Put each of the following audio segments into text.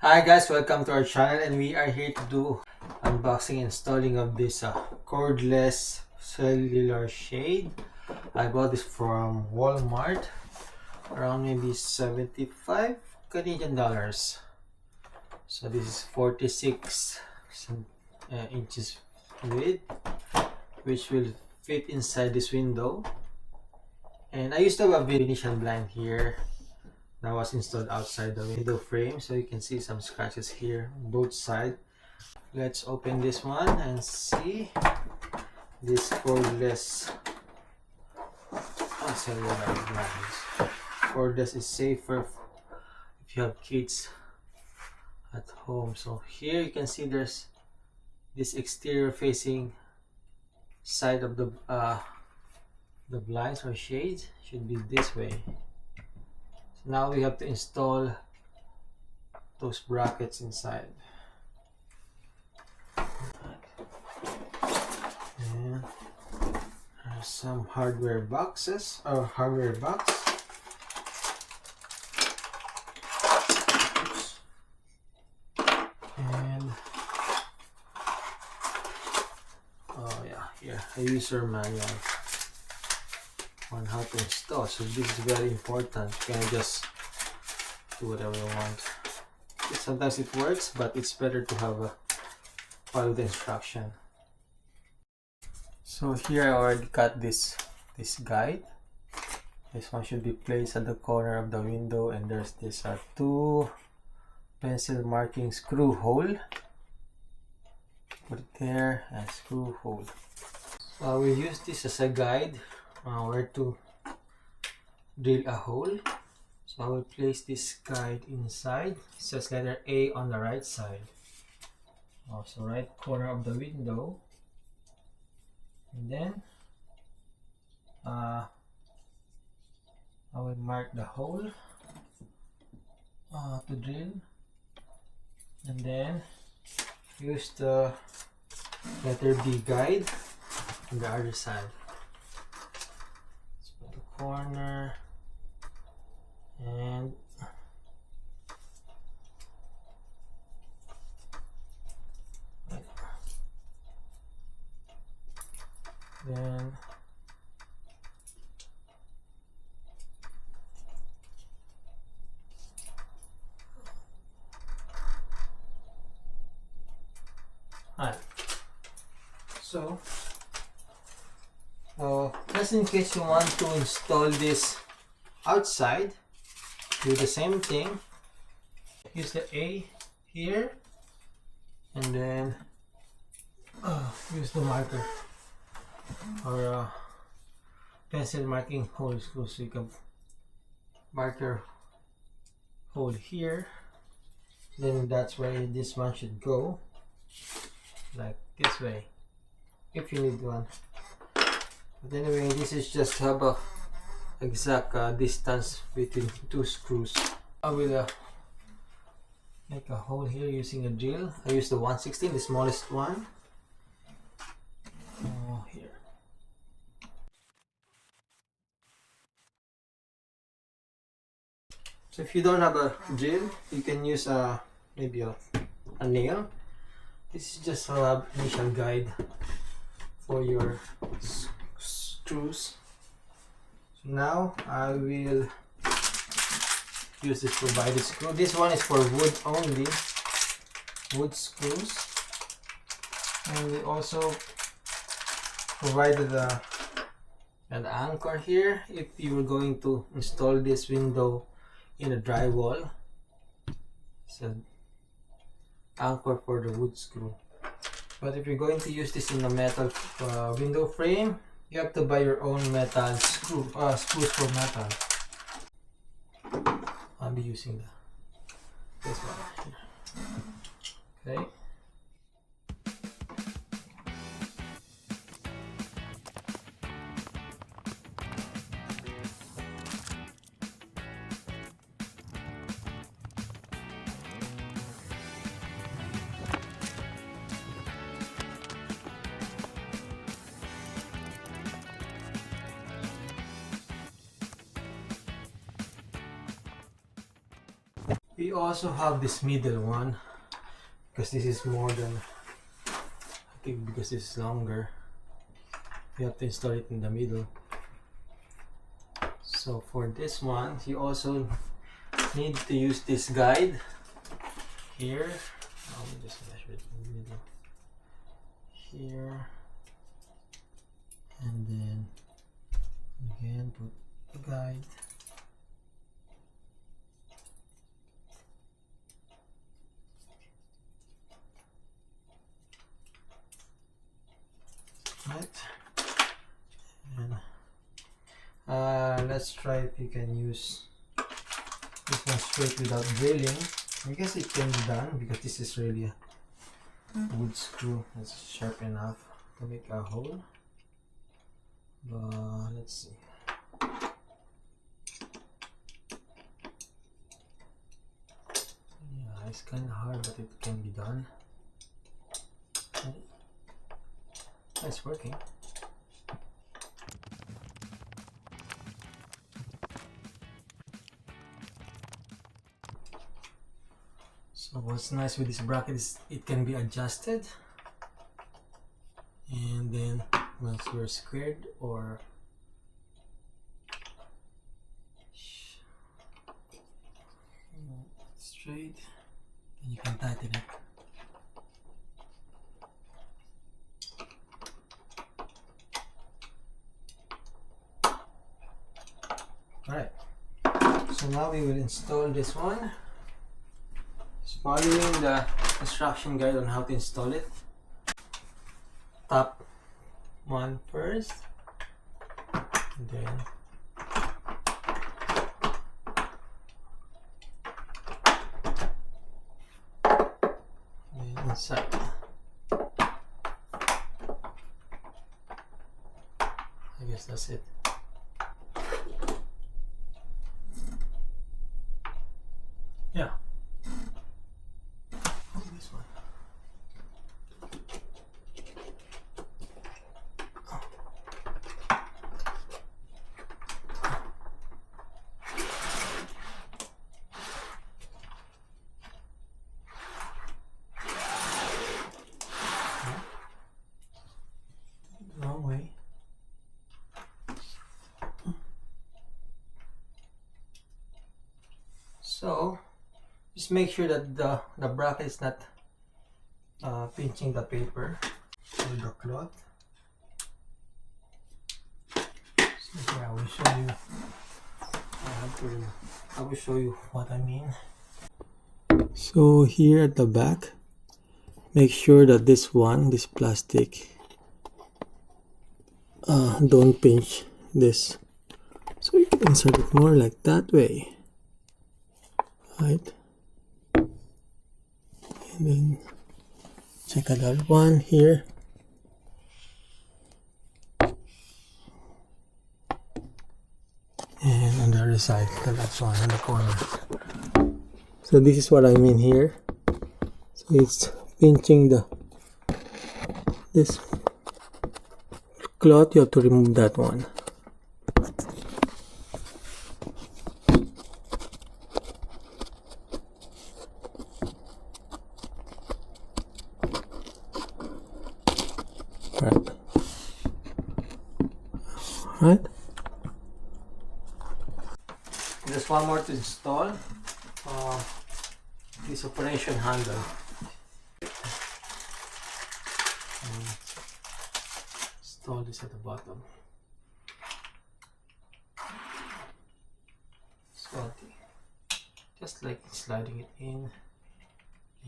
Hi guys, welcome to our channel, and we are here to do unboxing and installing of this cordless cellular shade. I bought this from Walmart around maybe 75 Canadian dollars. So this is 46 inches width, which will fit inside this window. And I used to have a Venetian blind here that was installed outside the window frame, so you can see some scratches here on both sides. Let's open this one and see this cordless cellular blinds. Cordless is safer if you have kids at home. So here you can see there's this exterior facing side of the blinds or shades should be this way. Now we have to install those brackets inside. And there's some hardware boxes or hardware box. Oops. And oh yeah, here a user manual on how to install. So this is very important. You can just do whatever you want. Sometimes it works, but it's better to have follow the instruction. So here I already cut this guide. This one should be placed at the corner of the window, and there's this two pencil marking screw hole. Put it there and screw hole. So we use this as a guide where to drill a hole. So I will place this guide inside. It says letter A on the right side. Also right corner of the window. And then I will mark the hole to drill. And then use the letter B guide on the other side. Corner and then so just in case you want to install this outside, do the same thing. Use the A here and then use the marker or pencil marking hole screw, so you can mark your hole here. Then that's where this one should go, like this way, if you need one. But anyway, this is just have a exact distance between two screws. I will make a hole here using a drill. I use the 1/16, the smallest one. Here. So if you don't have a drill, you can use maybe a nail. This is just an initial guide for your screws. So now I will use this provided screw. This one is for wood only, wood screws. And we also provided an anchor here if you were going to install this window in a drywall. It's an anchor for the wood screw. But if you're going to use this in a metal window frame, you have to buy your own metal screws for metal. I'll be using this one here. Okay. We also have this middle one because this is more than, I think because this is longer, you have to install it in the middle. So for this one, you also need to use this guide here. Let me just measure it in the middle here, and then again put the guide. Right, and let's try if you can use this one straight without drilling. I guess it can be done because this is really a wood screw that's sharp enough to make a hole. But let's see. Yeah, it's kind of hard, but it can be done. Okay. It's working. So what's nice with this bracket is it can be adjusted, and then once you're squared or straight, then you can tighten it. Alright, so now we will install this one. Just following the instruction guide on how to install it. Top one first, and then inside. I guess that's it. Yeah. This one. Wrong way. So just make sure that the bracket is not pinching the paper or the cloth. So here I will show you. I will show you what I mean. So here at the back, make sure that this plastic, don't pinch this. So you can insert it more like that way. Right, and then check another one here, and on the other side, the last one in the corner. So this is what I mean here. So it's pinching this cloth. You have to remove that one. Right. Just one more to install. This operation handle. Install this at the bottom. So just like sliding it in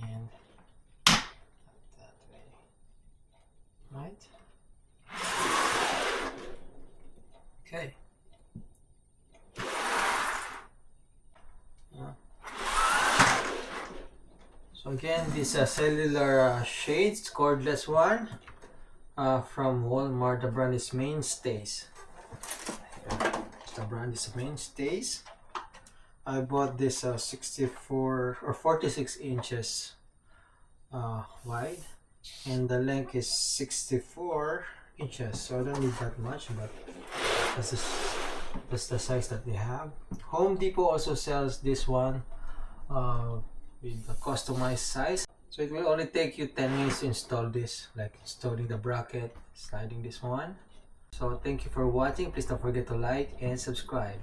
and that way. Right. Okay. So again, this cellular shades, cordless one, from Walmart. The brand is Mainstays. The brand is Mainstays. I bought this 64 or 46 inches wide, and the length is 64 inches. So I don't need that much, but that's the size that they have. Home Depot also sells this one with the customized size. So it will only take you 10 minutes to install this, like installing the bracket, sliding this one. So thank you for watching. Please don't forget to like and subscribe.